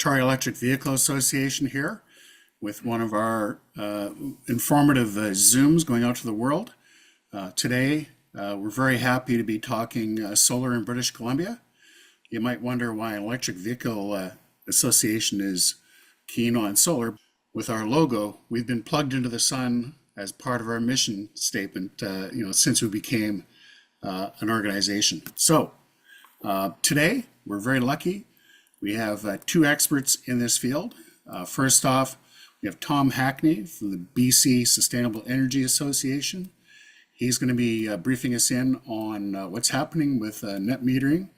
Victoria Electric Vehicle Association here with one of our informative Zooms going out to the world. Today, we're very happy to be talking solar in British Columbia. You might wonder why an electric vehicle association is keen on solar. With our logo, we've been plugged into the sun as part of our mission statement, since we became an organization. So today, we're very lucky. We have two experts in this field. First off, we have Tom Hackney from the BC Sustainable Energy Association. He's going to be briefing us in on what's happening with net metering.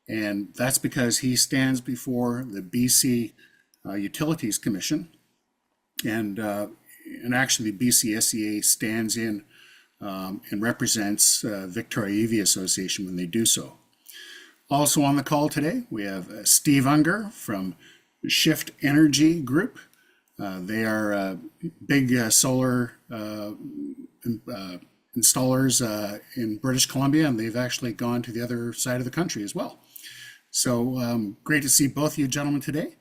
And that's because he stands before the BC Utilities Commission. And actually, the BC SEA stands in and represents Victoria EV Association when they do so. Also on the call today, we have Steve Unger from Shift Energy Group. They are big solar installers in British Columbia, and they've actually gone to the other side of the country as well. So great to see both of you gentlemen today.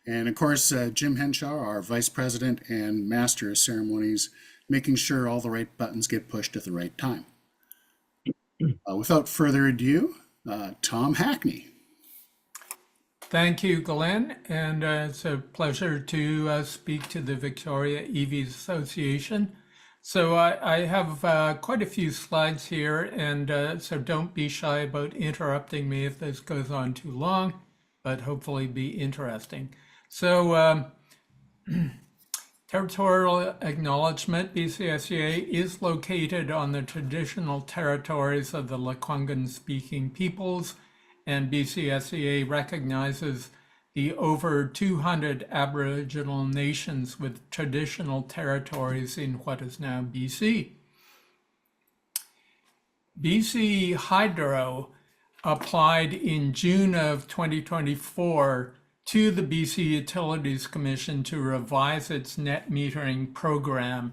And of course, Jim Henshaw, our Vice President and Master of Ceremonies, making sure all the right buttons get pushed at the right time. Without further ado, Tom Hackney. Thank you, Glenn, and it's a pleasure to speak to the Victoria EV Association. So I have quite a few slides here, and so don't be shy about interrupting me if this goes on too long, but hopefully be interesting. So territorial acknowledgement, BCSEA, is located on the traditional territories of the Lekwungen-speaking peoples, and BCSEA recognizes the over 200 Aboriginal nations with traditional territories in what is now BC. BC Hydro applied in June of 2024 to the BC Utilities Commission to revise its net metering program.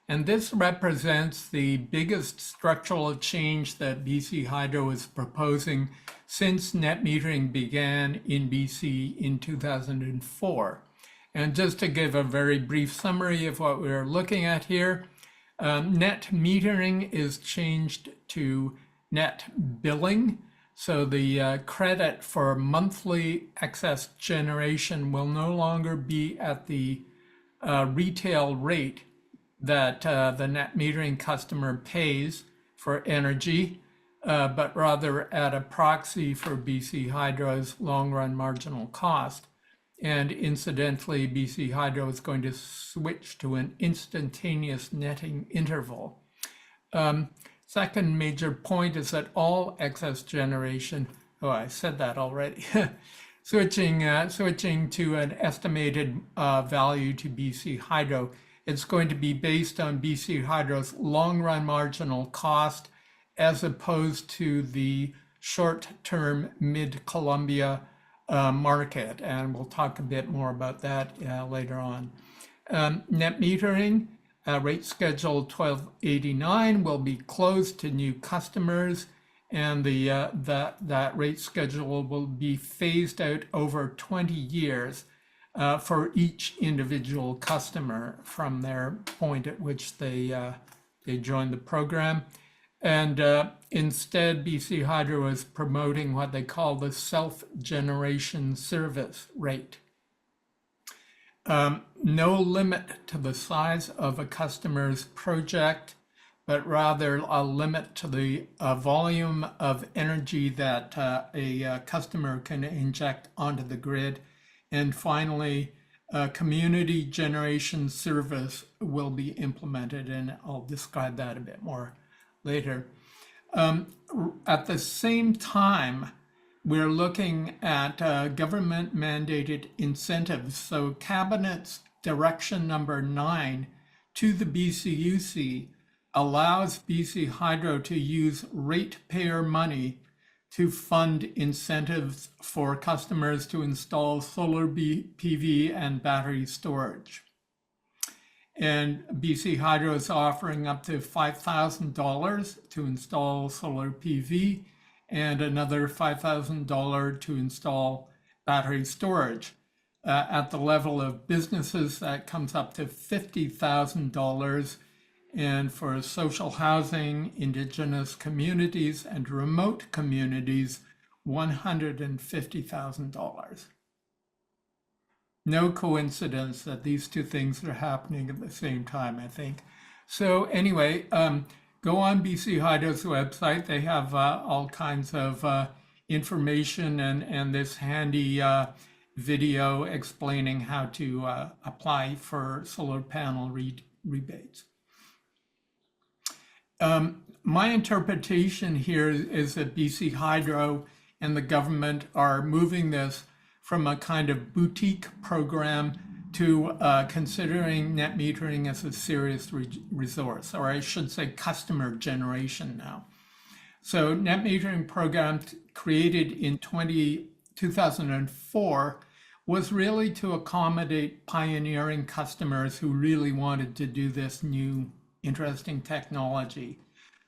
And this represents the biggest structural change that BC Hydro is proposing since net metering began in BC in 2004. And just to give a very brief summary of what we're looking at here, net metering is changed to net billing. So the credit for monthly excess generation will no longer be at the retail rate that the net metering customer pays for energy, but rather at a proxy for BC Hydro's long-run marginal cost. And incidentally, BC Hydro is going to switch to an instantaneous netting interval. Second major point is that all excess generation, I said that already, switching to an estimated value to BC Hydro, it's going to be based on BC Hydro's long-run marginal cost as opposed to the short-term mid-Columbia market, and we'll talk a bit more about that later on. Net metering, rate schedule 1289 will be closed to new customers, and that rate schedule will be phased out over 20 years for each individual customer from their point at which they joined the program. And instead, BC Hydro is promoting what they call the self-generation service rate. No limit to the size of a customer's project, but rather a limit to the volume of energy that a customer can inject onto the grid. And finally, community generation service will be implemented, and I'll describe that a bit more later. At the same time, we're looking at government mandated incentives. So Cabinet's Direction number 9 to the BCUC allows BC Hydro to use ratepayer money to fund incentives for customers to install solar PV and battery storage. And BC Hydro is offering up to $5,000 to install solar PV and another $5,000 to install battery storage. At the level of businesses, that comes up to $50,000. And for social housing, indigenous communities, and remote communities, $150,000. No coincidence that these two things are happening at the same time, I think. So anyway, go on BC Hydro's website. They have all kinds of information and this handy video explaining how to apply for solar panel rebates. My interpretation here is that BC Hydro and the government are moving this from a kind of boutique program to considering net metering as a serious resource, or I should say customer generation now. So net metering program created in 2004 was really to accommodate pioneering customers who really wanted to do this new interesting technology.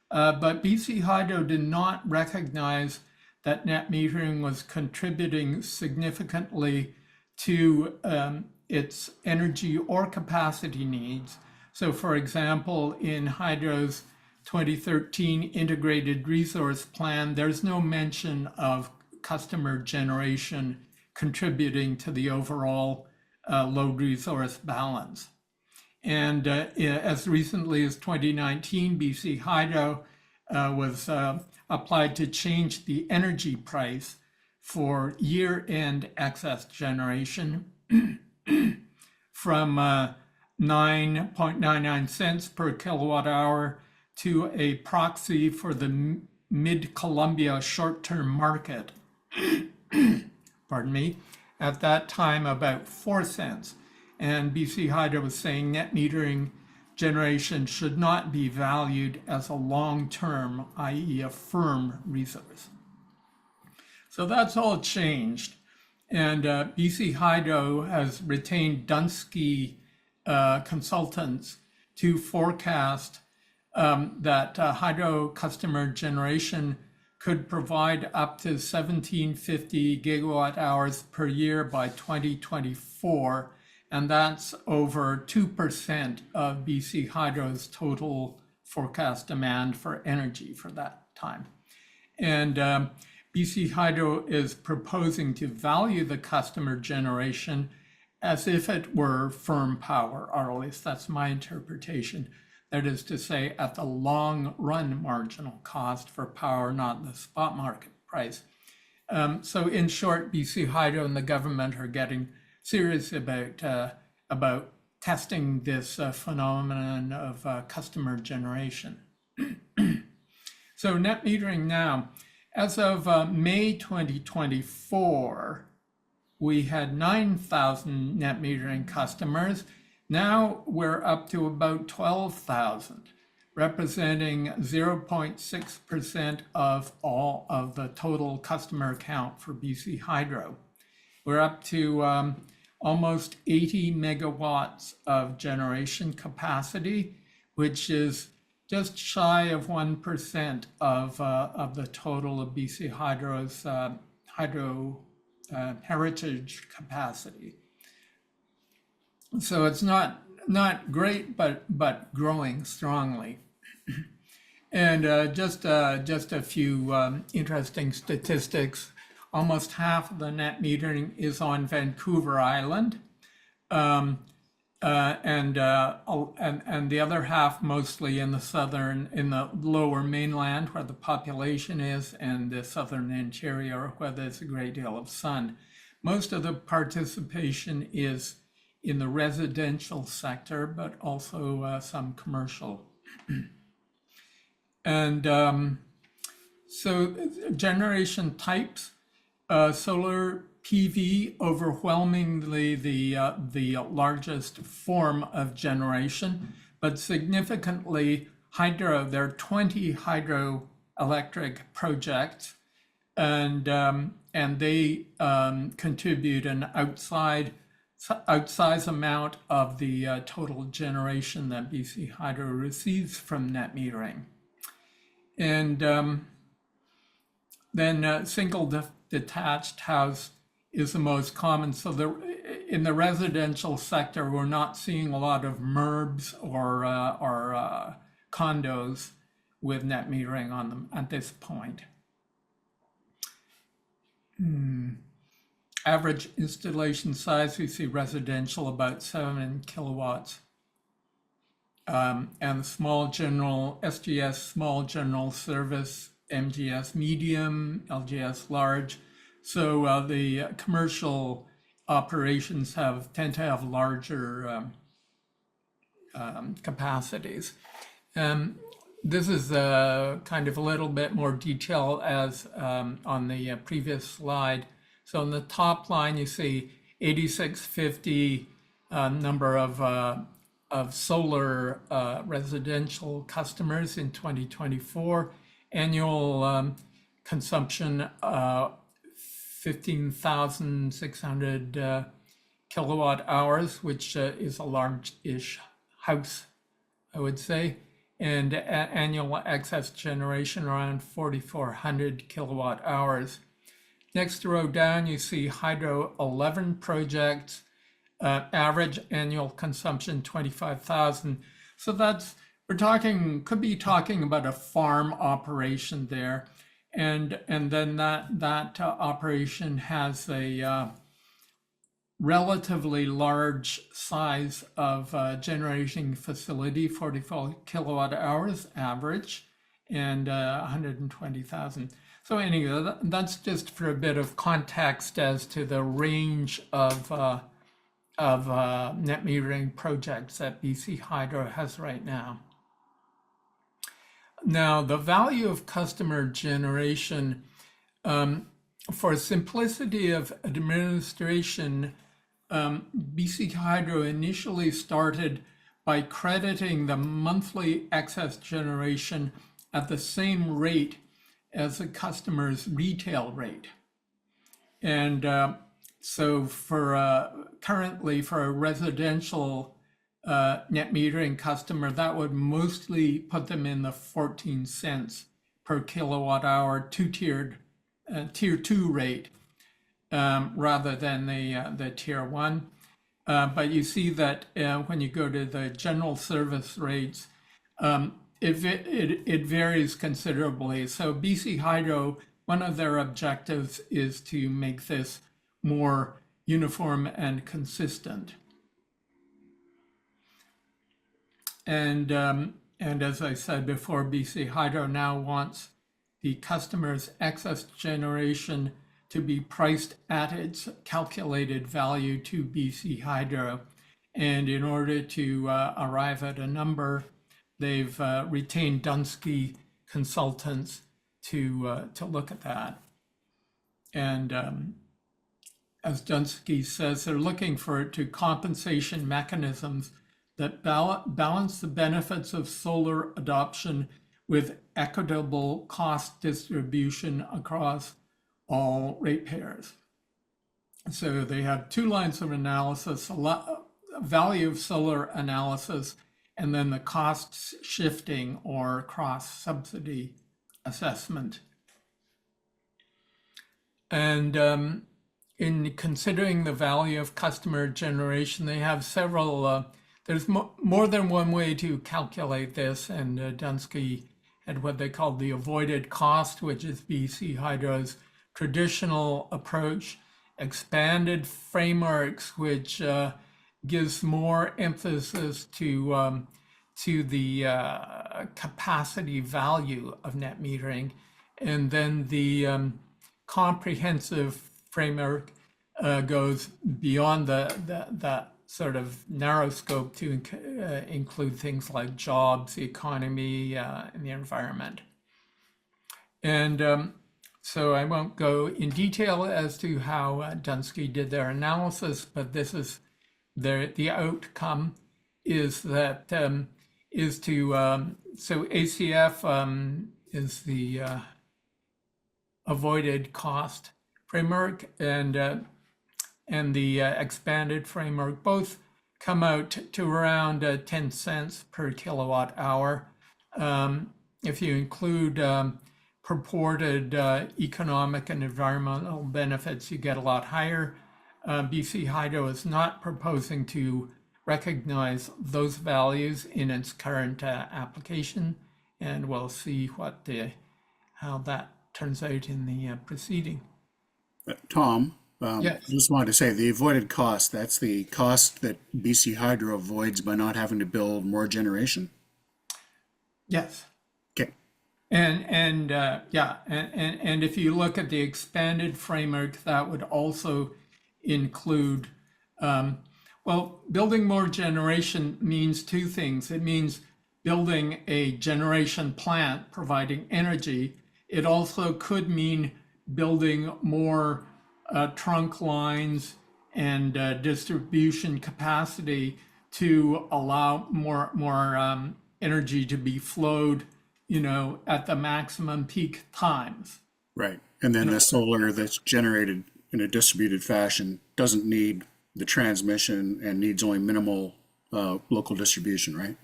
But BC Hydro did not recognize that net metering was contributing significantly to its energy or capacity needs. So for example, in Hydro's 2013 Integrated Resource Plan, there's no mention of customer generation contributing to the overall load resource balance. And as recently as 2019, BC Hydro was applied to change the energy price for year-end excess generation from 9.99 cents per kilowatt hour to a proxy for the mid-Columbia short-term market, pardon me, at that time about 4 cents. And BC Hydro was saying net metering generation should not be valued as a long-term, i.e. a firm resource. So that's all changed. And BC Hydro has retained Dunsky consultants to forecast that hydro customer generation could provide up to 1750 gigawatt hours per year by 2024. And that's over 2% of BC Hydro's total forecast demand for energy for that time. And BC Hydro is proposing to value the customer generation as if it were firm power, or at least that's my interpretation. That is to say, at the long run marginal cost for power, not the spot market price. So in short, BC Hydro and the government are getting serious about testing this phenomenon of customer generation. So net metering now, as of May 2024, we had 9,000 net metering customers. Now we're up to about 12,000, representing 0.6% of all of the total customer count for BC Hydro. We're up to almost 80 megawatts of generation capacity, which is just shy of 1% of the total of BC Hydro's hydro heritage capacity. So it's not great, but growing strongly. And just a few interesting statistics. Almost half of the net metering is on Vancouver Island, and the other half mostly in the lower mainland where the population is, and the southern interior where there's a great deal of sun. Most of the participation is in the residential sector, but also some commercial. And so generation types. Solar PV, overwhelmingly the largest form of generation, but significantly hydro. There are 20 hydroelectric projects, and they contribute an outsized amount of the total generation that BC Hydro receives from net metering. And then single detached house is the most common. So in the residential sector, we're not seeing a lot of MURBs or condos with net metering on them at this point. Average installation size, we see residential about 7 kilowatts. And small general, SGS small general service, MGS medium, LGS large. So the commercial operations tend to have larger capacities. This is kind of a little bit more detail as on the previous slide. So on the top line, you see 8650 number of solar residential customers in 2024. Annual consumption 15,600 kilowatt hours, which is a large-ish house, I would say. And annual excess generation around 4,400 kilowatt hours. Next row down, you see hydro 11 projects, average annual consumption 25,000. So could be talking about a farm operation there. And then that operation has a relatively large size of generating facility, 44 kilowatt hours average, and 120,000. So anyway, that's just for a bit of context as to the range of net metering projects that BC Hydro has right now. Now, the value of customer generation, for simplicity of administration, BC Hydro initially started by crediting the monthly excess generation at the same rate as the customer's retail rate. And so currently for a residential net metering customer, that would mostly put them in the 14 cents per kilowatt hour two-tiered tier 2 rate rather than the tier 1. But you see that when you go to the general service rates, it varies considerably. So BC Hydro, one of their objectives is to make this more uniform and consistent. And as I said before, BC Hydro now wants the customer's excess generation to be priced at its calculated value to BC Hydro. And in order to arrive at a number, they've retained Dunsky consultants to look at that. And as Dunsky says, they're looking for compensation mechanisms that balance the benefits of solar adoption with equitable cost distribution across all ratepayers. So they have two lines of analysis, value of solar analysis, and then the cost shifting or cross-subsidy assessment. And in considering the value of customer generation, they have several, there's more than one way to calculate this, and Dunsky had what they called the avoided cost, which is BC Hydro's traditional approach, expanded frameworks, which gives more emphasis to the capacity value of net metering, and then the comprehensive framework goes beyond that sort of narrow scope to include things like jobs, the economy, and the environment. And so I won't go in detail as to how Dunsky did their analysis, but this is the outcome is that so ACF is the avoided cost framework, and the expanded framework both come out to around 10 cents per kilowatt hour. If you include purported economic and environmental benefits, you get a lot higher. BC Hydro is not proposing to recognize those values in its current application, and we'll see how that turns out in the proceeding. Tom, Yes. just wanted to say the avoided cost, that's the cost that BC Hydro avoids by not having to build more generation? Yes. Okay. And if you look at the expanded framework, that would also include, building more generation means two things. It means building a generation plant providing energy. It also could mean building more trunk lines and distribution capacity to allow more energy to be flowed, at the maximum peak times. Right. And then the solar that's generated in a distributed fashion doesn't need the transmission and needs only minimal local distribution, right?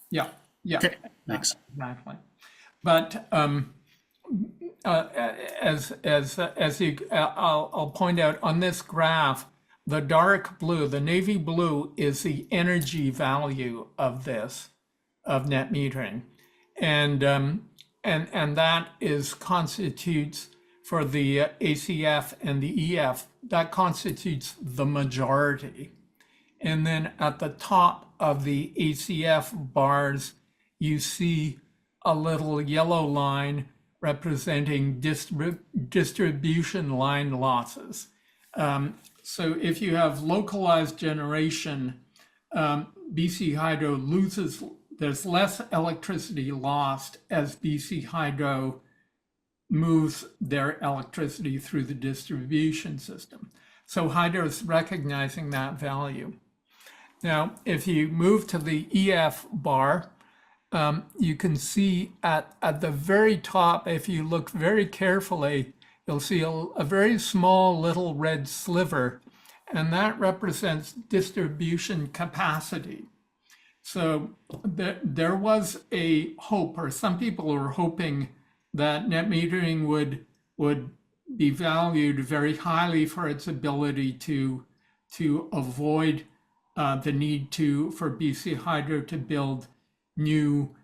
Yeah, yeah, Okay, thanks. exactly. But I'll point out on this graph, the dark blue, the navy blue, is the energy value of net metering, and that constitutes for the ACF and the EF, that constitutes the majority. And then at the top of the ACF bars, you see a little yellow line representing distribution line losses. So if you have localized generation, BC Hydro loses, there's less electricity lost as BC Hydro moves their electricity through the distribution system. So Hydro is recognizing that value. Now, if you move to the EF bar, you can see at the very top, if you look very carefully, you'll see a very small little red sliver, and that represents distribution capacity. So there was a hope, or some people were hoping that net metering would be valued very highly for its ability to avoid the need for BC Hydro to build new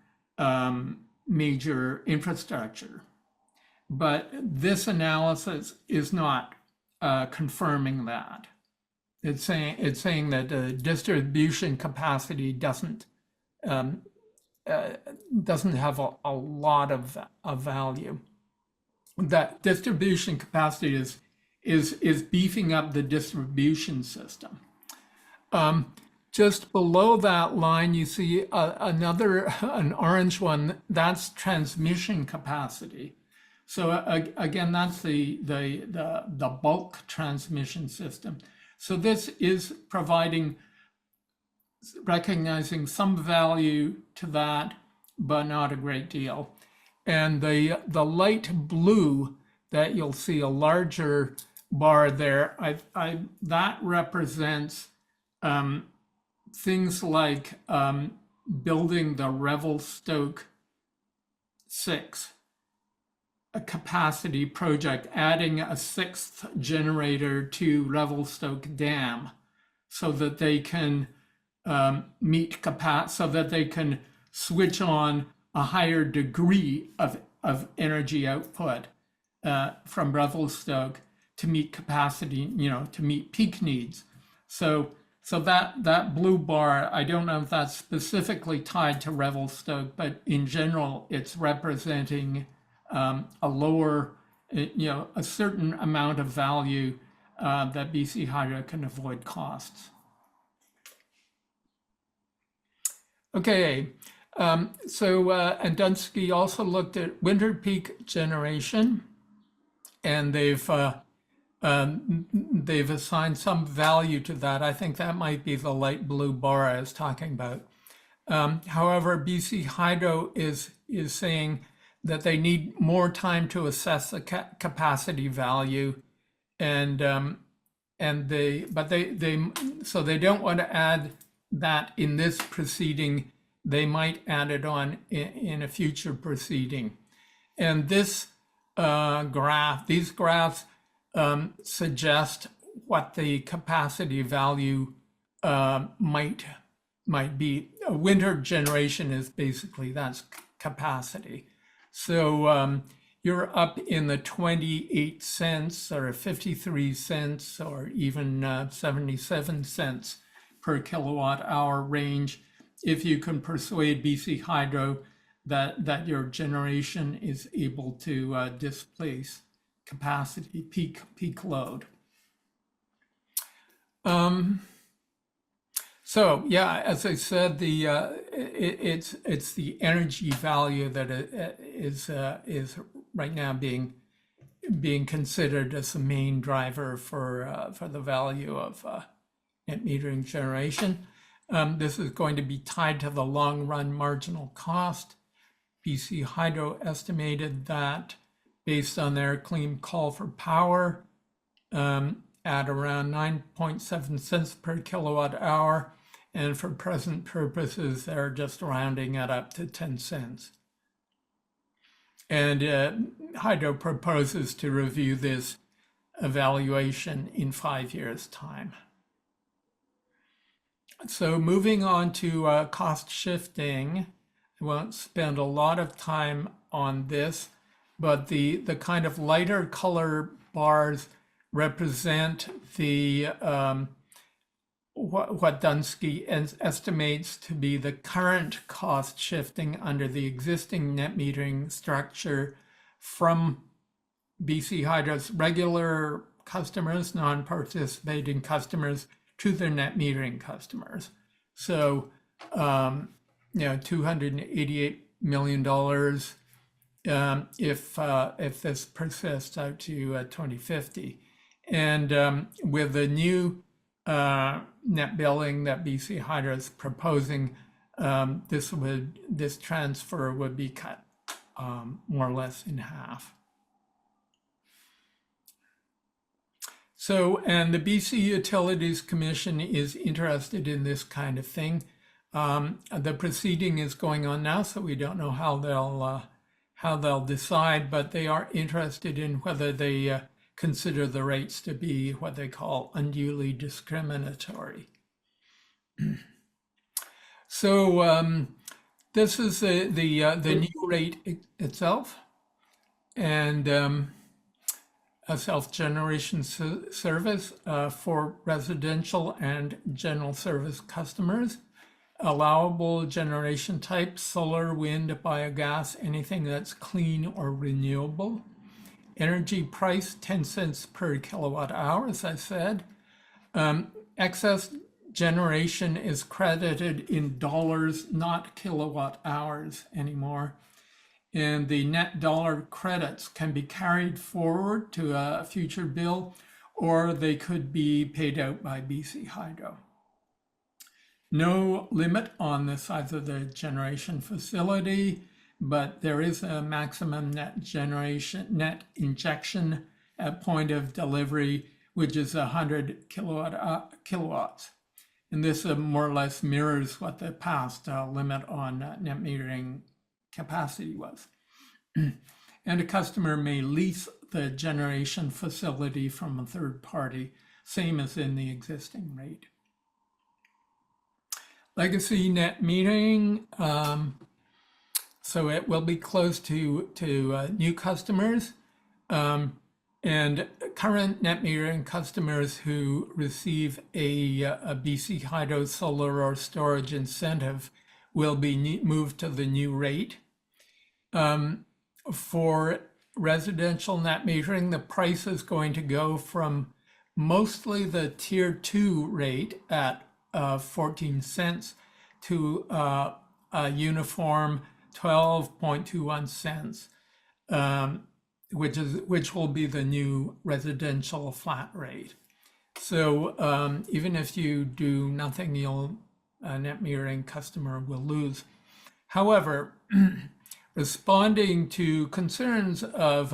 major infrastructure. But this analysis is not confirming that. It's saying that the distribution capacity doesn't have a lot of value. That distribution capacity is beefing up the distribution system. Just below that line, you see an orange one. That's transmission capacity. So again, that's the bulk transmission system. So this is recognizing some value to that, but not a great deal. And the light blue that you'll see a larger bar there, that represents things like building the Revelstoke 6, a capacity project, adding a 6th generator to Revelstoke Dam so that they can meet capacity, so that they can switch on a higher degree of energy output from Revelstoke to meet capacity, to meet peak needs. So that blue bar, I don't know if that's specifically tied to Revelstoke, but in general, it's representing a lower, a certain amount of value that BC Hydro can avoid costs. Okay, and Dunsky also looked at winter peak generation, and they've assigned some value to that. I think that might be the light blue bar I was talking about. However, BC Hydro is saying that they need more time to assess the capacity value, so they don't want to add that in this proceeding. They might add it on in a future proceeding. And these graphs suggest what the capacity value might be. A winter generation is basically that's capacity. So you're up in the 28 cents or 53 cents or even 77 cents per kilowatt hour range if you can persuade BC Hydro that your generation is able to displace capacity, peak load. So yeah, as I said, it's the energy value that is right now being considered as the main driver for the value of net metering generation. This is going to be tied to the long run marginal cost. BC Hydro estimated that based on their clean call for power at around 9.7 cents per kilowatt hour. And for present purposes, they're just rounding it up to 10 cents. And Hydro proposes to review this evaluation in 5 years' time. So moving on to cost shifting, I won't spend a lot of time on this, but the kind of lighter color bars represent the what Dunsky estimates to be the current cost shifting under the existing net metering structure from BC Hydro's regular customers, non-participating customers, to their net metering customers. So, $288 million if this persists out to 2050. And with the new net billing that BC Hydro is proposing, this transfer would be cut more or less in half. So, and the BC Utilities Commission is interested in this kind of thing. The proceeding is going on now, so we don't know how they'll decide, but they are interested in whether they consider the rates to be what they call unduly discriminatory. So this is the new rate itself, and a self-generation service for residential and general service customers. Allowable generation type: solar, wind, biogas, anything that's clean or renewable. Energy price, 10 cents per kilowatt hour, as I said. Excess generation is credited in dollars, not kilowatt hours anymore. And the net dollar credits can be carried forward to a future bill, or they could be paid out by BC Hydro. No limit on the size of the generation facility, but there is a maximum net injection at point of delivery, which is 100 kilowatts. And this more or less mirrors what the past limit on net metering capacity was. And a customer may lease the generation facility from a third party, same as in the existing rate. Legacy net metering, so it will be closed to new customers, and current net metering customers who receive a BC Hydro solar or storage incentive will be moved to the new rate. For residential net metering, the price is going to go from mostly the tier 2 rate at 14 cents to a uniform 12.21 cents, which will be the new residential flat rate. So even if you do nothing, a net metering customer will lose. However, responding to concerns of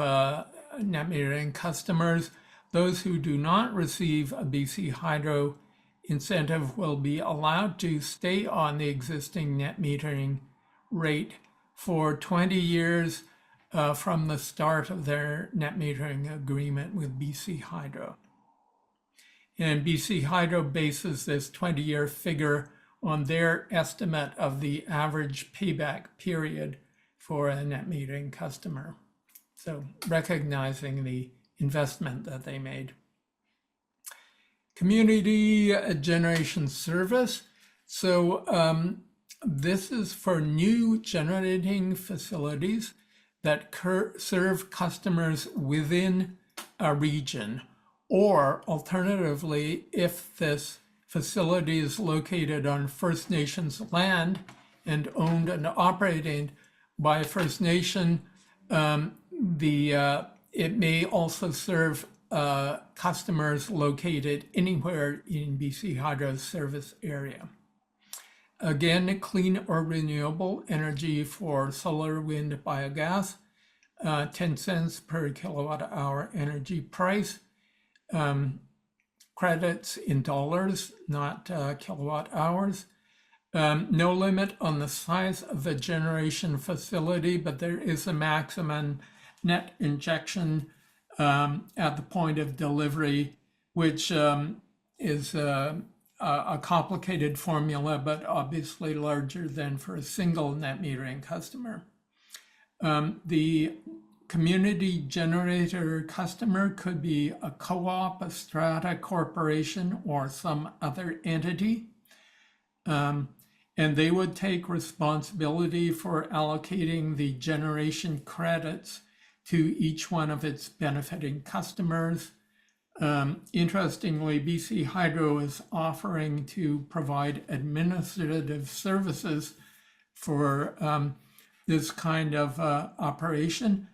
net metering customers, those who do not receive a BC Hydro incentive will be allowed to stay on the existing net metering rate for 20 years from the start of their net metering agreement with BC Hydro. And BC Hydro bases this 20-year figure on their estimate of the average payback period for a net metering customer. So recognizing the investment that they made. Community generation service. So this is for new generating facilities that serve customers within a region, or alternatively, if this facility is located on First Nations land and owned and operated by a First Nation, it may also serve customers located anywhere in BC Hydro's service area. Again, clean or renewable energy for solar, wind, biogas, 10 cents per kilowatt hour energy price. Credits in dollars, not kilowatt hours. No limit on the size of the generation facility, but there is a maximum net injection at the point of delivery, which is a complicated formula, but obviously larger than for a single net metering customer. The community generator customer could be a co-op, a strata corporation, or some other entity. And they would take responsibility for allocating the generation credits to each one of its benefiting customers. Interestingly, BC Hydro is offering to provide administrative services for this kind of operation,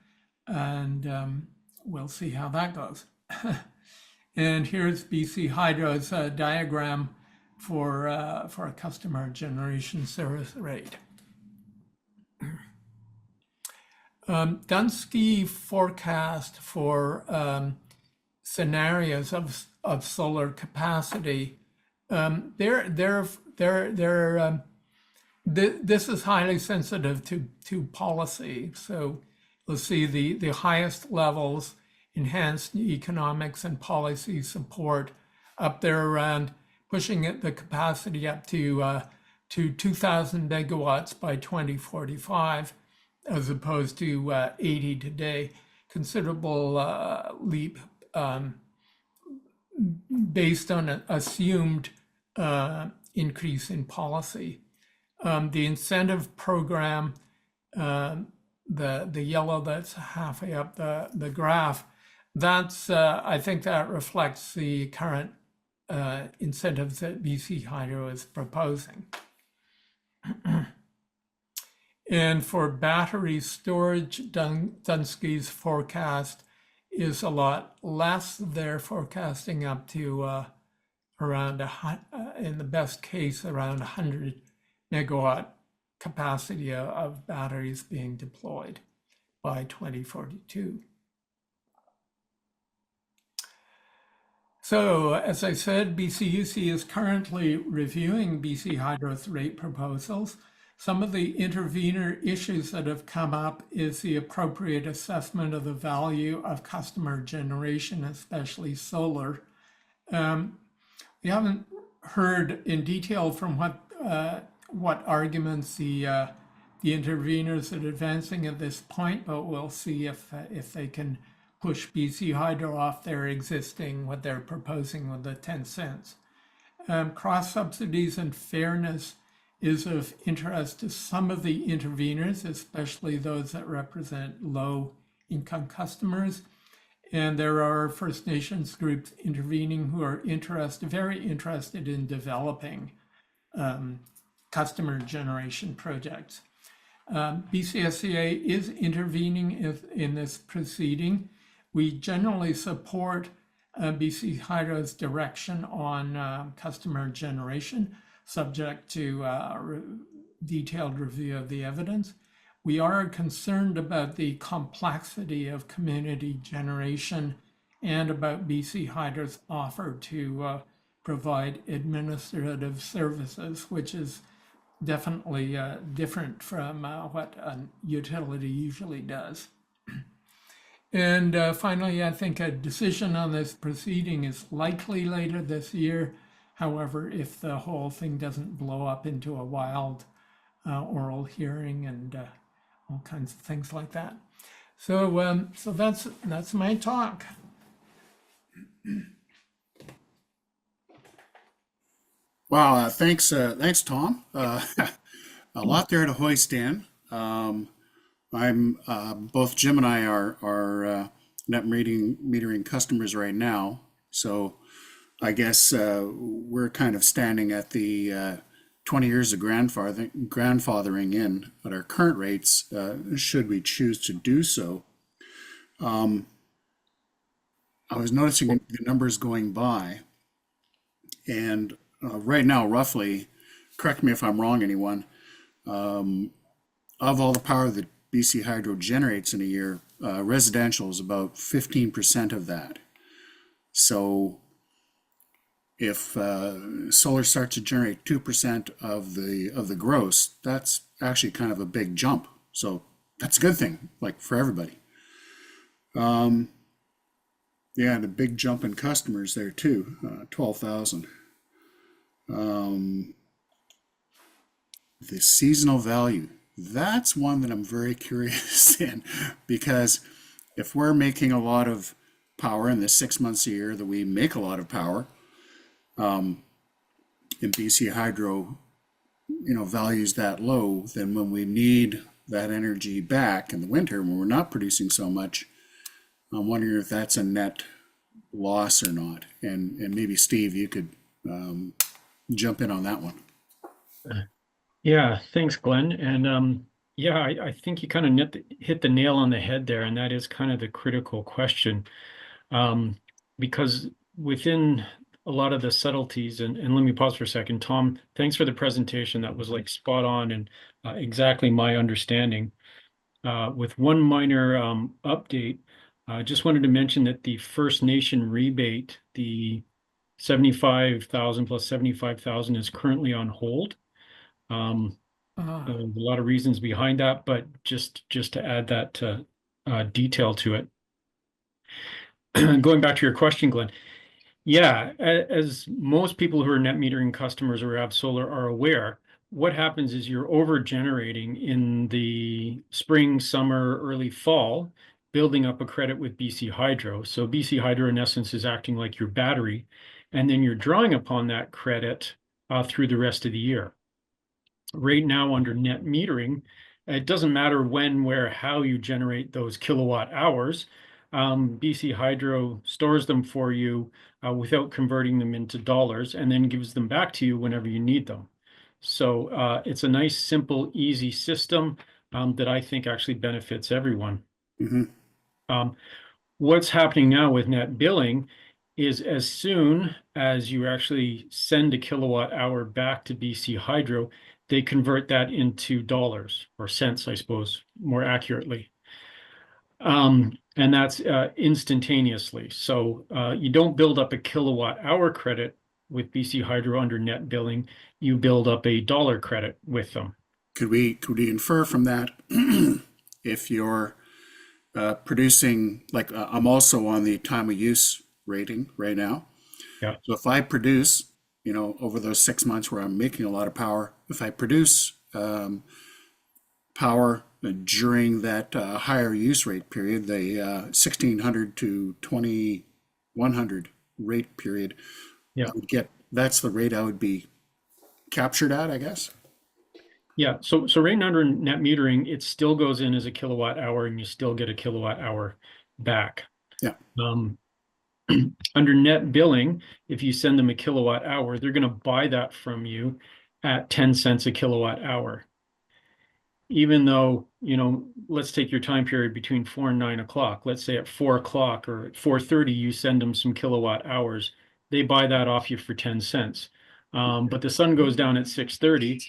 and we'll see how that goes. And here's BC Hydro's diagram for a customer generation service rate. Dunsky forecast for scenarios of solar capacity. This is highly sensitive to policy. So we'll see the highest levels, enhanced economics and policy support up there around pushing the capacity up to 2,000 megawatts by 2045, as opposed to 80 today. Considerable leap based on an assumed increase in policy. The incentive program, the yellow that's halfway up the graph, that's I think that reflects the current incentives that BC Hydro is proposing. And for battery storage, Dunsky's forecast is a lot less. They're forecasting up to around, in the best case, around 100 megawatt capacity of batteries being deployed by 2042. So, as I said, BCUC is currently reviewing BC Hydro's rate proposals. Some of the intervener issues that have come up is the appropriate assessment of the value of customer generation, especially solar. We haven't heard in detail from what arguments the interveners are advancing at this point, but we'll see if they can push BC Hydro off their existing, what they're proposing with the 10 cents. Cross subsidies and fairness is of interest to some of the interveners, especially those that represent low-income customers. And there are First Nations groups intervening who are very interested in developing customer generation projects. BCSCA is intervening in this proceeding. We generally support BC Hydro's direction on customer generation, subject to detailed review of the evidence. We are concerned about the complexity of community generation and about BC Hydro's offer to provide administrative services, which is definitely different from what a utility usually does. And finally, I think a decision on this proceeding is likely later this year. However, if the whole thing doesn't blow up into a wild oral hearing and all kinds of things like that. So that's my talk. Wow, thanks, Tom. A lot there to hoist in. I'm both Jim and I are net metering customers right now, so I guess we're kind of standing at the 20 years of grandfathering in at our current rates, should we choose to do so. I was noticing the numbers going by, and right now, roughly, correct me if I'm wrong, anyone, of all the power that BC Hydro generates in a year, residential is about 15% of that. So if solar starts to generate 2% of the gross, that's actually kind of a big jump. So that's a good thing, like for everybody. Yeah, and a big jump in customers there too, 12,000. The seasonal value, that's one that I'm very curious in, because if we're making a lot of power in the 6 months a year that we make a lot of power, in BC Hydro, values that low, then when we need that energy back in the winter when we're not producing so much, I'm wondering if that's a net loss or not. And maybe Steve, you could jump in on that one. Yeah, thanks, Glenn. And yeah, I think you kind of hit the nail on the head there, and that is kind of the critical question. Because within a lot of the subtleties, and let me pause for a second. Tom, thanks for the presentation. That was like spot on and exactly my understanding. With one minor update, I just wanted to mention that the First Nation rebate, the 75,000 plus 75,000 is currently on hold. Uh, A lot of reasons behind that, but just to add that detail to it. Going back to your question, Glenn. Yeah, as most people who are net metering customers or have solar are aware, what happens is you're over generating in the spring, summer, early fall, building up a credit with BC Hydro. So BC Hydro, in essence, is acting like your battery, and then you're drawing upon that credit through the rest of the year. Right now, under net metering, it doesn't matter when, where, how you generate those kilowatt hours. BC Hydro stores them for you without converting them into dollars, and then gives them back to you whenever you need them. So it's a nice, simple, easy system that I think actually benefits everyone. Mm-hmm. What's happening now with net billing is as soon as you actually send a kilowatt hour back to BC Hydro, they convert that into dollars or cents, I suppose, more accurately. And that's instantaneously. So you don't build up a kilowatt hour credit with BC Hydro under net billing. You build up a dollar credit with them. Could we infer from that if you're producing, like I'm also on the time of use rating right now. Yeah. So if I produce, over those 6 months where I'm making a lot of power, if I produce power during that higher use rate period, the 1600 to 2100 rate period, Yeah. I would get, that's the rate I would be captured at, I guess. Yeah, so right now under net metering, it still goes in as a kilowatt hour and you still get a kilowatt hour back. Yeah. Under net billing, if you send them a kilowatt hour, they're going to buy that from you at 10 cents a kilowatt hour. Even though, let's take your time period between 4 and 9 o'clock. Let's say at 4 o'clock or at 4:30, you send them some kilowatt hours. They buy that off you for 10 cents. But the sun goes down at 6:30.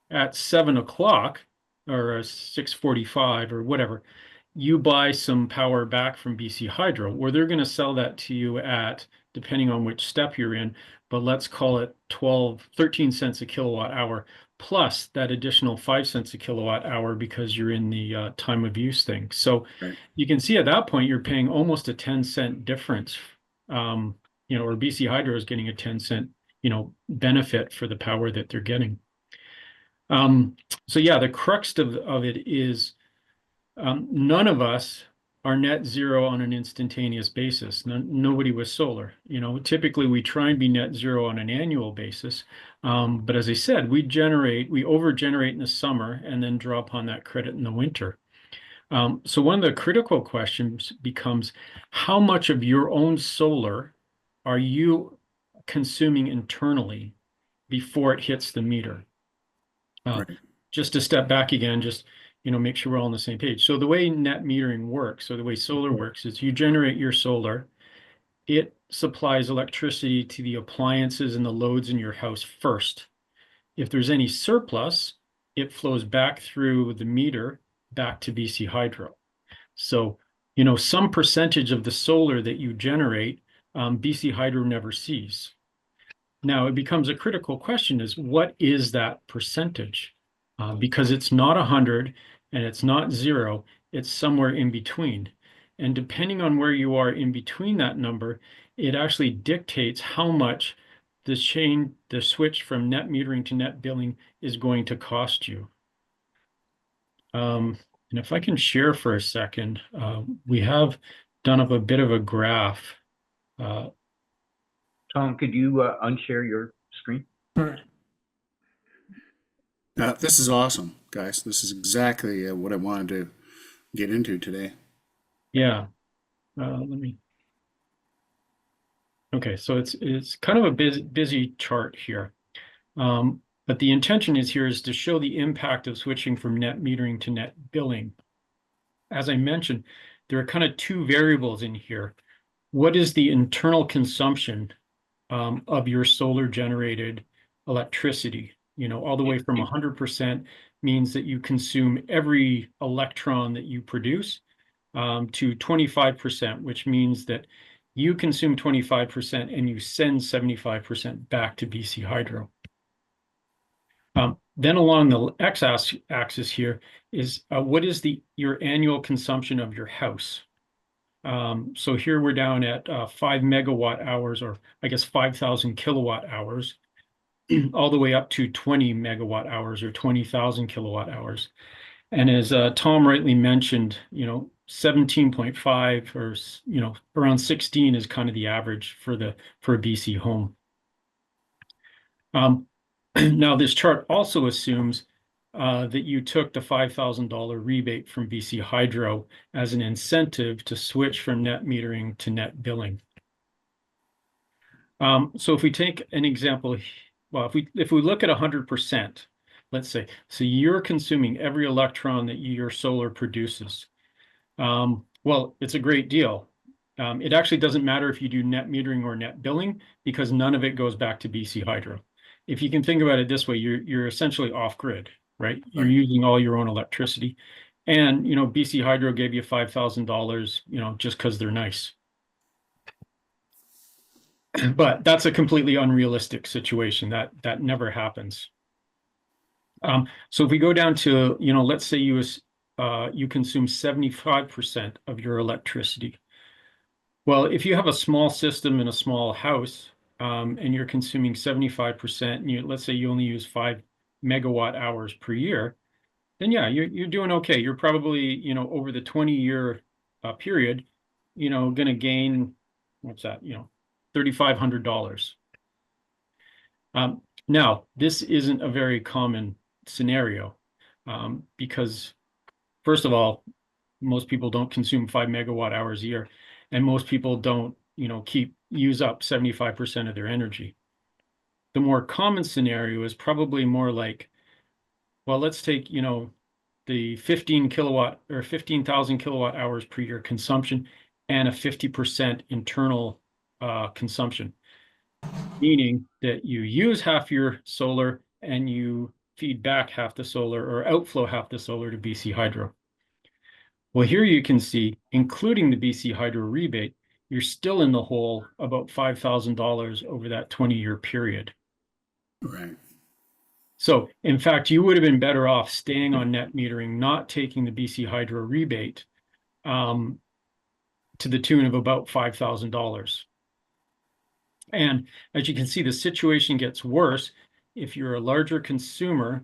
At 7 o'clock or 6:45 or whatever, you buy some power back from BC Hydro, where they're going to sell that to you at, depending on which step you're in, but let's call it 13 cents a kilowatt hour. plus that additional 5 cents a kilowatt hour because you're in the time of use thing. So Right. you can see at that point you're paying almost a 10-cent difference, or BC Hydro is getting a 10-cent, benefit for the power that they're getting. So yeah, the crux of it is none of us are net zero on an instantaneous basis. Nobody with solar. Typically we try and be net zero on an annual basis. But as I said, we over-generate in the summer and then draw upon that credit in the winter. So one of the critical questions becomes, how much of your own solar are you consuming internally before it hits the meter? Right. Just to step back again, just make sure we're all on the same page. So the way net metering works, or the way solar works, is you generate your solar, it supplies electricity to the appliances and the loads in your house first. If there's any surplus, it flows back through the meter back to BC Hydro. So, some percentage of the solar that you generate, BC Hydro never sees. Now, it becomes a critical question is what is that percentage? Because it's not 100 and it's not 0, it's somewhere in between. And depending on where you are in between that number, it actually dictates how much the switch from net metering to net billing is going to cost you. And if I can share for a second, we have done up a bit of a graph. Tom, could you unshare your screen? This is awesome, guys. This is exactly what I wanted to get into today. Yeah. Okay, so it's kind of a busy chart here. But the intention is to show the impact of switching from net metering to net billing. As I mentioned, there are kind of two variables in here. What is the internal consumption of your solar generated electricity? All the way from 100% means that you consume every electron that you produce, to 25%, which means that you consume 25% and you send 75% back to BC Hydro. Then along the x-axis here is what is your annual consumption of your house? So here we're down at 5 megawatt hours, or I guess 5,000 kilowatt hours, all the way up to 20 megawatt hours or 20,000 kilowatt hours. And as Tom rightly mentioned, 17.5 or around 16 is kind of the average for a BC home. Now this chart also assumes that you took the $5,000 rebate from BC Hydro as an incentive to switch from net metering to net billing. So if we take an example, well, if we look at 100%, let's say, so you're consuming every electron that your solar produces. Well, it's a great deal. It actually doesn't matter if you do net metering or net billing because none of it goes back to BC Hydro. If you can think about it this way, you're essentially off grid, right? You're using all your own electricity. And, BC Hydro gave you $5,000, just because they're nice. But that's a completely unrealistic situation. That never happens. So if we go down to, let's say you consume 75% of your electricity. Well, if you have a small system in a small house, and you're consuming 75%, and let's say you only use 5 megawatt hours per year, then yeah, you're doing okay. You're probably, over the 20-year period, going to gain, what's that, $3,500. Now, this isn't a very common scenario, because first of all, most people don't consume 5 megawatt hours a year, and most people don't, use up 75% of their energy. The more common scenario is probably more like, well, let's take, the 15 kilowatt or 15,000 kilowatt hours per year consumption and a 50% internal consumption, meaning that you use half your solar and you feed back half the solar or outflow half the solar to BC Hydro. Well, here you can see, including the BC Hydro rebate, you're still in the hole about $5,000 over that 20-year period. Right. So in fact, you would have been better off staying on net metering, not taking the BC Hydro rebate, to the tune of about $5,000. And as you can see, the situation gets worse if you're a larger consumer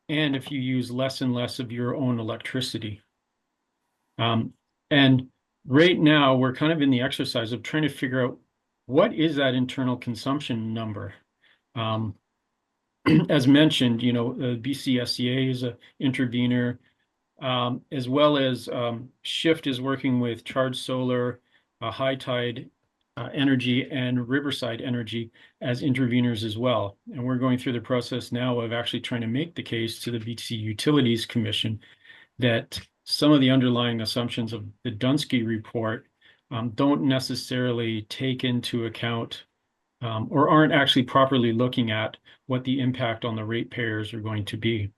and if you use less and less of your own electricity. And right now, we're kind of in the exercise of trying to figure out what is that internal consumption number. As mentioned, BC SCA is an intervener, as well as Shift is working with Charge Solar, High Tide Energy, and Riverside Energy as interveners as well. And we're going through the process now of actually trying to make the case to the BC Utilities Commission that some of the underlying assumptions of the Dunsky report don't necessarily take into account or aren't actually properly looking at what the impact on the ratepayers are going to be.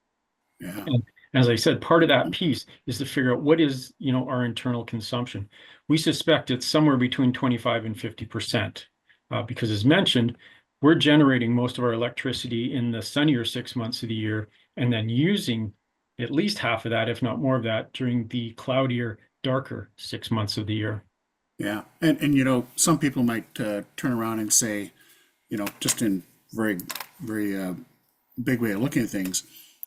Yeah. And as I said, part of that piece is to figure out what is, our internal consumption. We suspect it's somewhere between 25 and 50%, because as mentioned, we're generating most of our electricity in the sunnier 6 months of the year, and then using at least half of that, if not more of that, during the cloudier, darker 6 months of the year. Yeah. And some people might turn around and say, just in very, very big way of looking at things,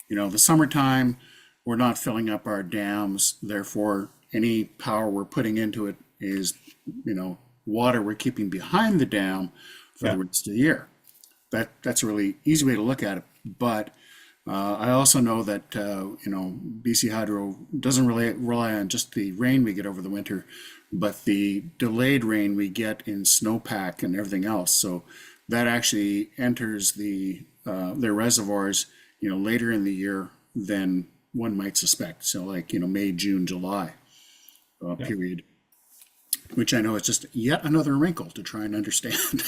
the summertime, we're not filling up our dams. Therefore, any power we're putting into it is, water we're keeping behind the dam for the rest of the year. That's a really easy way to look at it. But I also know that, BC Hydro doesn't really rely on just the rain we get over the winter, but the delayed rain we get in snowpack and everything else. So that actually enters their reservoirs, later in the year than one might suspect. So like, May, June, July period, which I know is just yet another wrinkle to try and understand.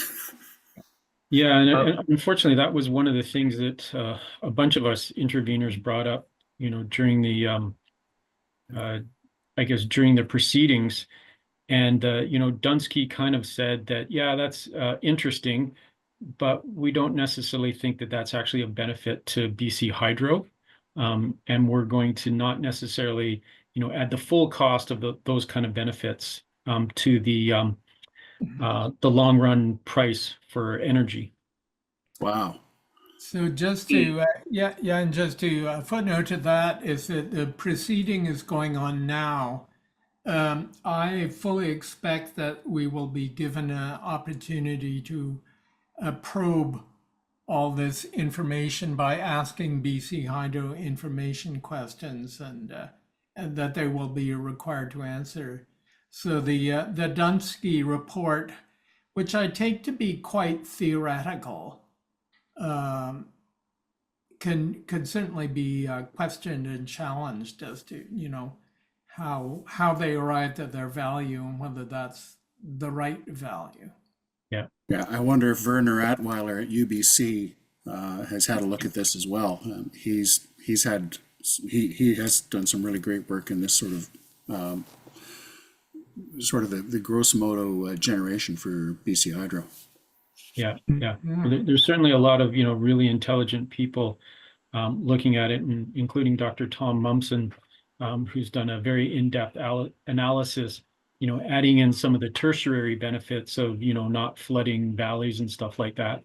Yeah, and unfortunately, that was one of the things that a bunch of us interveners brought up, during the, I guess, during the proceedings. And, Dunsky kind of said that, yeah, that's interesting, but we don't necessarily think that that's actually a benefit to BC Hydro. And we're going to not necessarily, add the full cost of those kind of benefits to the long run price for energy. Wow. So just to, and just to footnote to that is that the proceeding is going on now. I fully expect that we will be given an opportunity to probe all this information by asking BC Hydro information questions, and that they will be required to answer. So the Dunsky report, which I take to be quite theoretical, could certainly be questioned and challenged as to how they arrived at their value and whether that's the right value. Yeah. Yeah, I wonder if Werner Atweiler at UBC has had a look at this as well. He has done some really great work in this sort of the grosso modo generation for BC Hydro. Yeah. There's certainly a lot of, really intelligent people looking at it, and including Dr. Tom Mumson, who's done a very in-depth analysis, adding in some of the tertiary benefits of, not flooding valleys and stuff like that,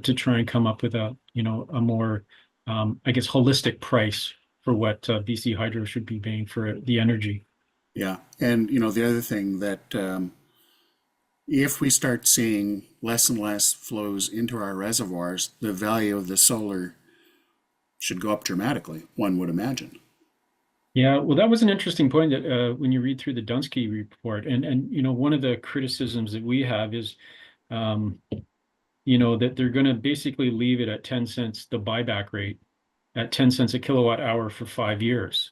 to try and come up with a more, I guess, holistic price for what BC Hydro should be paying for the energy. Yeah, and the other thing that if we start seeing less and less flows into our reservoirs, the value of the solar should go up dramatically, one would imagine. Yeah, well, that was an interesting point that when you read through the Dunsky report, and one of the criticisms that we have is, that they're going to basically leave it at 10 cents, the buyback rate, at 10 cents a kilowatt hour for 5 years.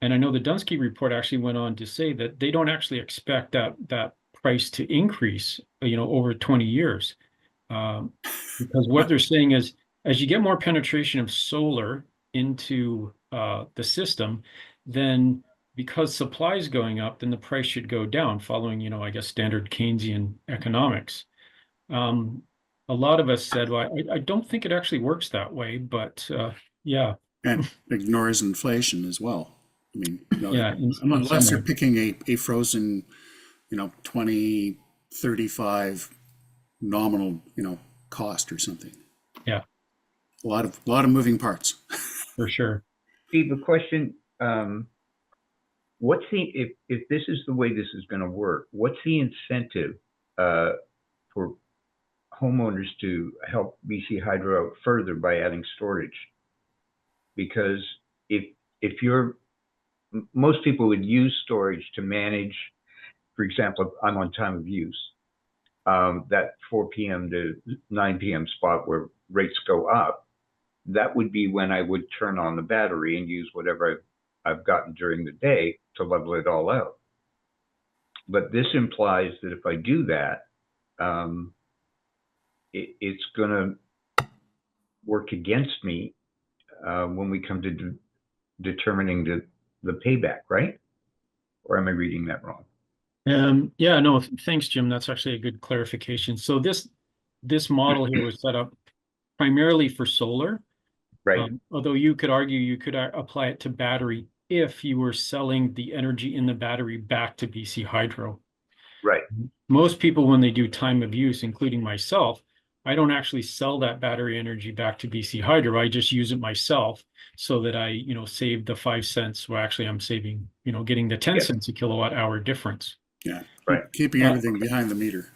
And I know the Dunsky report actually went on to say that they don't actually expect that price to increase, over 20 years. Because what they're saying is, as you get more penetration of solar into the system, then because supply is going up, then the price should go down following, I guess, standard Keynesian economics. a lot of us said, well, I don't think it actually works that way, but yeah, And ignores inflation as well. I mean, yeah, in some unless they're way. picking a frozen, 2035 nominal, cost or something. Yeah, A lot of moving parts. for sure. Steve, a question. What's the if this is the way this is going to work? What's the incentive for homeowners to help BC Hydro out further by adding storage? Because if you're most people would use storage to manage, for example, if I'm on time of use, that 4 p.m. to 9 p.m. spot where rates go up, that would be when I would turn on the battery and use whatever I've gotten during the day to level it all out. But this implies that if I do that, it's going to work against me when we come to determining the payback, right? Or am I reading that wrong? Yeah, no, thanks, Jim. That's actually a good clarification. So this model here was set up primarily for solar. Right. Although you could argue you could apply it to battery if you were selling the energy in the battery back to BC Hydro. Right. Most people, when they do time of use, including myself, I don't actually sell that battery energy back to BC Hydro. I just use it myself so that I, save the 5 cents. Well, actually, I'm saving, getting the 10 cents a kilowatt hour difference. Yeah. Right. Keeping everything behind the meter.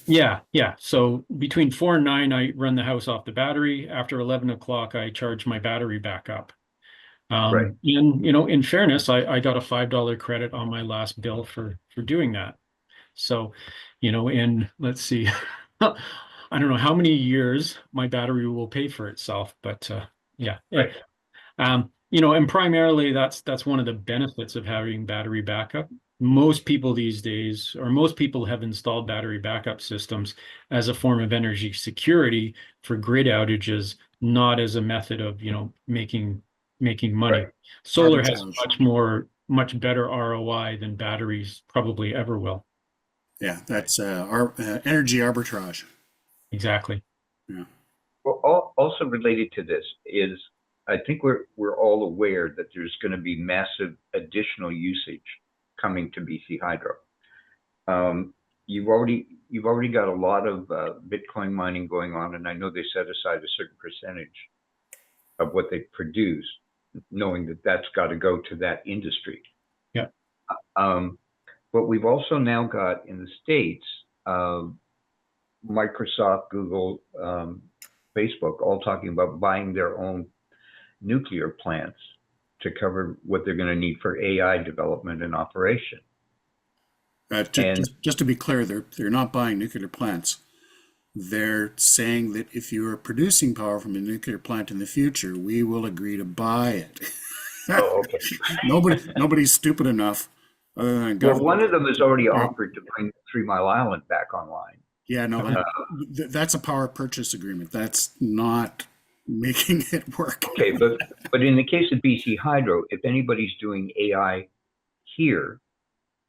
Yeah. So between 4 and 9, I run the house off the battery. After 11 o'clock, I charge my battery back up. Right. And, in fairness, I got a $5 credit on my last bill for doing that. So, in, let's see, I don't know how many years my battery will pay for itself, but yeah. Right. And primarily that's one of the benefits of having battery backup. Most people these days, or most people have installed battery backup systems as a form of energy security for grid outages, not as a method of, making money. Right. Solar has Arbitrage. much better ROI than batteries probably ever will. Yeah, that's our energy arbitrage. Exactly. Yeah. Well, also related to this is I think we're all aware that there's going to be massive additional usage coming to BC Hydro. You've already got a lot of Bitcoin mining going on, and I know they set aside a certain percentage of what they produce, knowing that that's got to go to that industry. Yeah. But we've also now got in the States, Microsoft, Google, Facebook, all talking about buying their own nuclear plants to cover what they're going to need for AI development and operation. Just to be clear, they're not buying nuclear plants. They're saying that if you are producing power from a nuclear plant in the future, we will agree to buy it. Oh, okay. Nobody's stupid enough, other than Well, government. one of them has already offered to bring 3 Mile Island back online. Yeah, no, that's a power purchase agreement. That's not making it work. Okay, but in the case of BC Hydro, if anybody's doing AI here,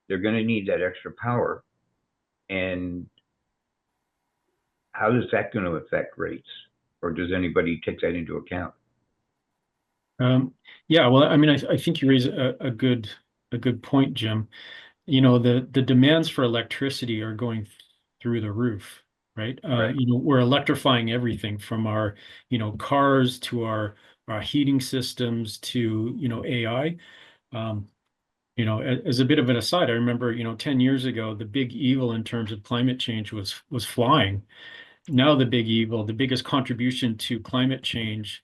they're going to need that extra power. And how is that going to affect rates? Or does anybody take that into account? Yeah, well, I mean, I think you raise a good point, Jim. The demands for electricity are going through the roof, right? Right. We're electrifying everything from our, cars to our heating systems to, AI. As a bit of an aside, I remember, 10 years ago, the big evil in terms of climate change was flying. Now the big evil, the biggest contribution to climate change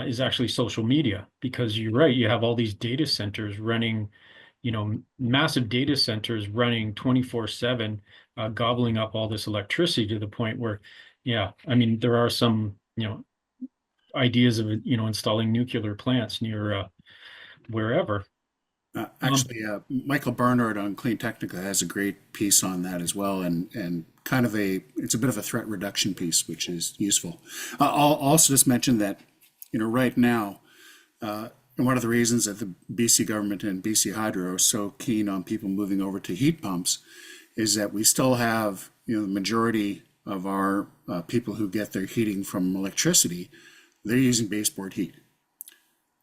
is actually social media, because you're right, you have all these data centers running, massive data centers running 24/7, gobbling up all this electricity to the point where, yeah, I mean, there are some, ideas of, installing nuclear plants near wherever. Actually, Michael Barnard on Clean Technica has a great piece on that as well, and kind of it's a bit of a threat reduction piece, which is useful. I'll also just mention that, right now, and one of the reasons that the BC government and BC Hydro are so keen on people moving over to heat pumps is that we still have, the majority of our people who get their heating from electricity, they're using baseboard heat,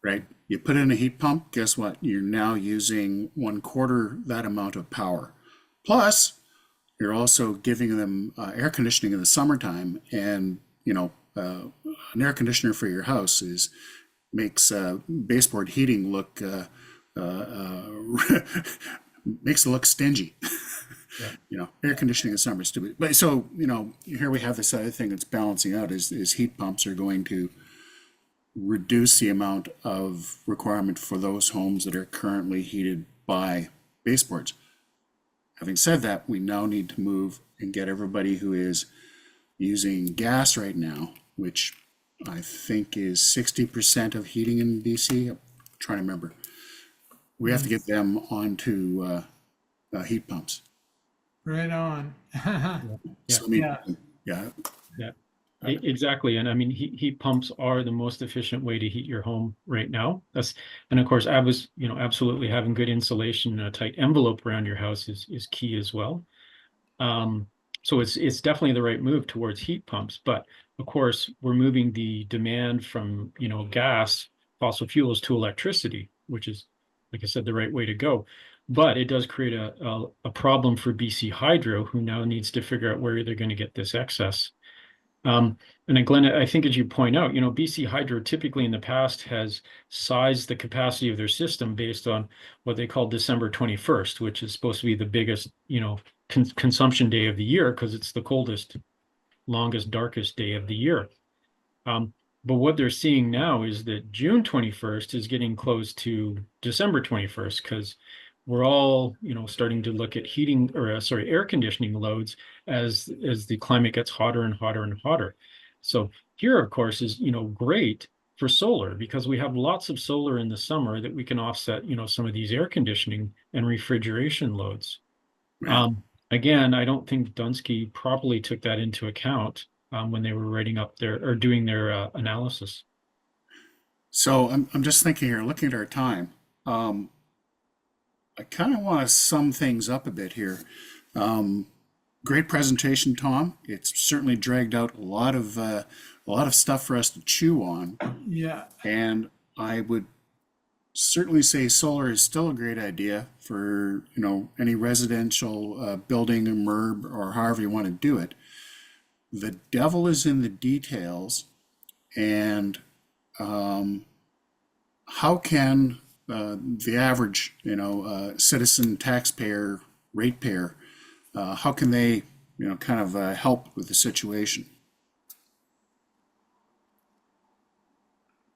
right? You put in a heat pump, guess what? You're now using 1/4 that amount of power. Plus, you're also giving them air conditioning in the summertime, and an air conditioner for your house makes baseboard heating look makes it look stingy. Yeah. Air conditioning in summer is stupid. But so, here we have this other thing that's balancing out is heat pumps are going to reduce the amount of requirement for those homes that are currently heated by baseboards. Having said that, we now need to move and get everybody who is using gas right now, which I think is 60% of heating in BC. I'm trying to remember. We have to get them onto heat pumps. Right on. So, I mean, Yeah. yeah, Yeah, exactly. And I mean, heat pumps are the most efficient way to heat your home right now. And of course, absolutely having good insulation, a tight envelope around your house is key as well. So it's definitely the right move towards heat pumps. But of course, we're moving the demand from, gas, fossil fuels to electricity, which is, like I said, the right way to go. But it does create a problem for BC Hydro, who now needs to figure out where they're going to get this excess. And then, Glenn, I think as you point out, BC Hydro typically in the past has sized the capacity of their system based on what they call December 21st, which is supposed to be the biggest, consumption day of the year because it's the coldest, longest, darkest day of the year. But what they're seeing now is that June 21st is getting close to December 21st because we're all, starting to look at air conditioning loads as the climate gets hotter and hotter and hotter. So here, of course, is, great for solar because we have lots of solar in the summer that we can offset, some of these air conditioning and refrigeration loads. yeah. Again, I don't think Dunsky properly took that into account when they were doing their analysis. So I'm just thinking here, looking at our time. I kind of want to sum things up a bit here. Great presentation, Tom. It's certainly dragged out a lot of stuff for us to chew on, Yeah. and I would certainly say solar is still a great idea for any residential building or MERB or however you want to do it. The devil is in the details, and how can the average citizen, taxpayer, ratepayer, how can they kind of help with the situation?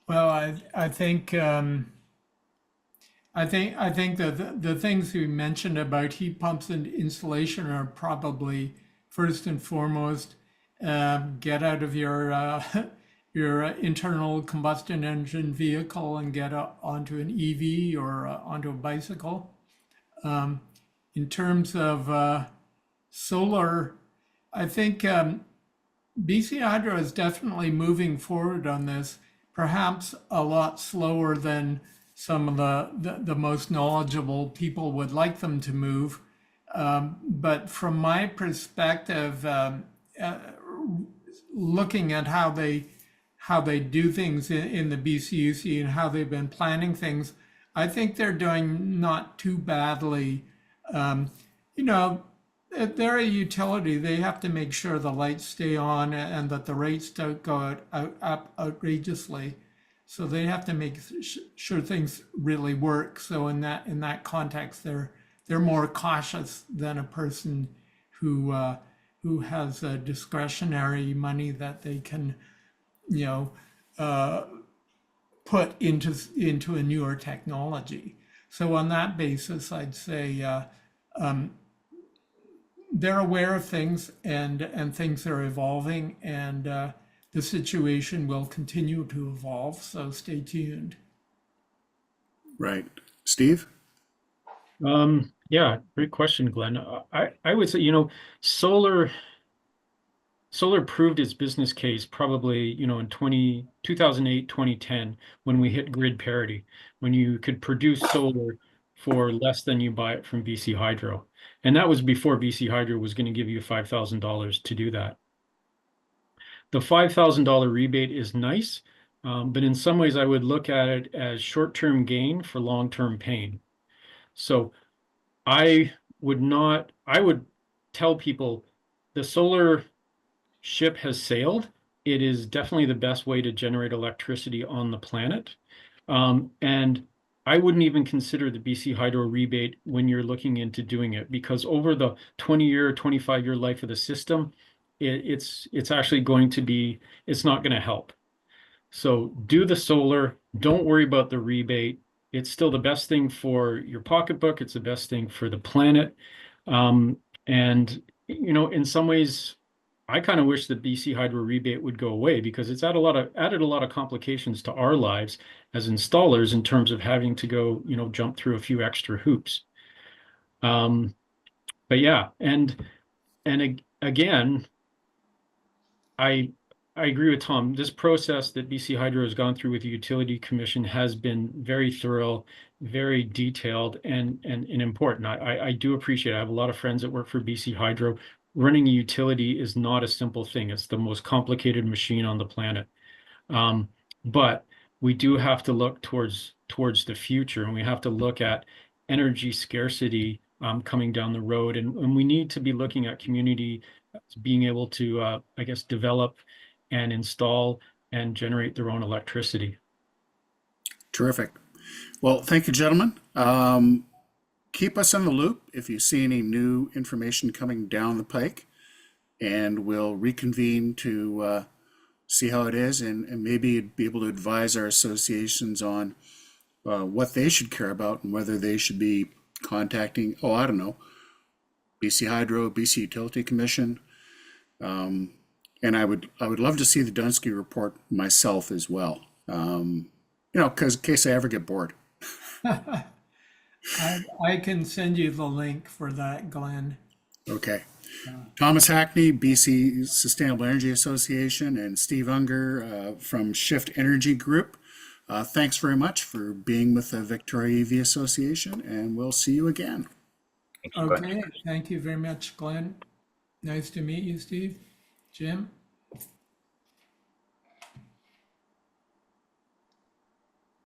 Well, I think the things you mentioned about heat pumps and insulation are probably first and foremost. Get out of your your internal combustion engine vehicle and get onto an EV or onto a bicycle. In terms of solar, I think BC Hydro is definitely moving forward on this, perhaps a lot slower than some of the most knowledgeable people would like them to move. But from my perspective, looking at how they do things in the BCUC and how they've been planning things, I think they're doing not too badly. They're a utility. They have to make sure the lights stay on and that the rates don't go up outrageously. So they have to make sure things really work. So in that context, they're more cautious than a person who has discretionary money that they can, put into a newer technology. So on that basis, I'd say they're aware of things and things are evolving, and the situation will continue to evolve. So stay tuned. Right. Steve? Yeah, great question, Glenn. I would say, solar proved its business case probably, in 2008, 2010, when we hit grid parity, when you could produce solar for less than you buy it from BC Hydro. And that was before BC Hydro was going to give you $5,000 to do that. the $5,000 rebate is nice, but in some ways I would look at it as short-term gain for long-term pain. So I would tell people the solar ship has sailed. It is definitely the best way to generate electricity on the planet. And I wouldn't even consider the BC Hydro rebate when you're looking into doing it, because over the 20-year, 25-year life of the system, it's actually going to be, it's not going to help. So do the solar, don't worry about the rebate. It's still the best thing for your pocketbook. It's the best thing for the planet. And, you know, in some ways, I kind of wish the BC Hydro rebate would go away, because it's added a lot of complications to our lives as installers in terms of having to go, you know, jump through a few extra hoops. But yeah, again, I agree with Tom. This process that BC Hydro has gone through with the Utility Commission has been very thorough, very detailed, and important. I do appreciate it. I have a lot of friends that work for BC Hydro. Running a utility is not a simple thing. It's the most complicated machine on the planet. But we do have to look towards the future, and we have to look at energy scarcity coming down the road, and we need to be looking at community being able to, I guess, develop and install and generate their own electricity. Terrific. Well, thank you, gentlemen. Keep us in the loop if you see any new information coming down the pike, and we'll reconvene to see how it is, and maybe be able to advise our associations on what they should care about and whether they should be contacting, oh, I don't know, BC Hydro, BC Utility Commission. And I would love to see the Dunsky report myself as well. You know, because in case I ever get bored. I can send you the link for that, Glenn. Okay. Thomas Hackney, BC Sustainable Energy Association, and Steve Unger from Shift Energy Group. Thanks very much for being with the Victoria EV Association, and we'll see you again. Okay, thank you very much, Glenn. Nice to meet you, Steve. Jim?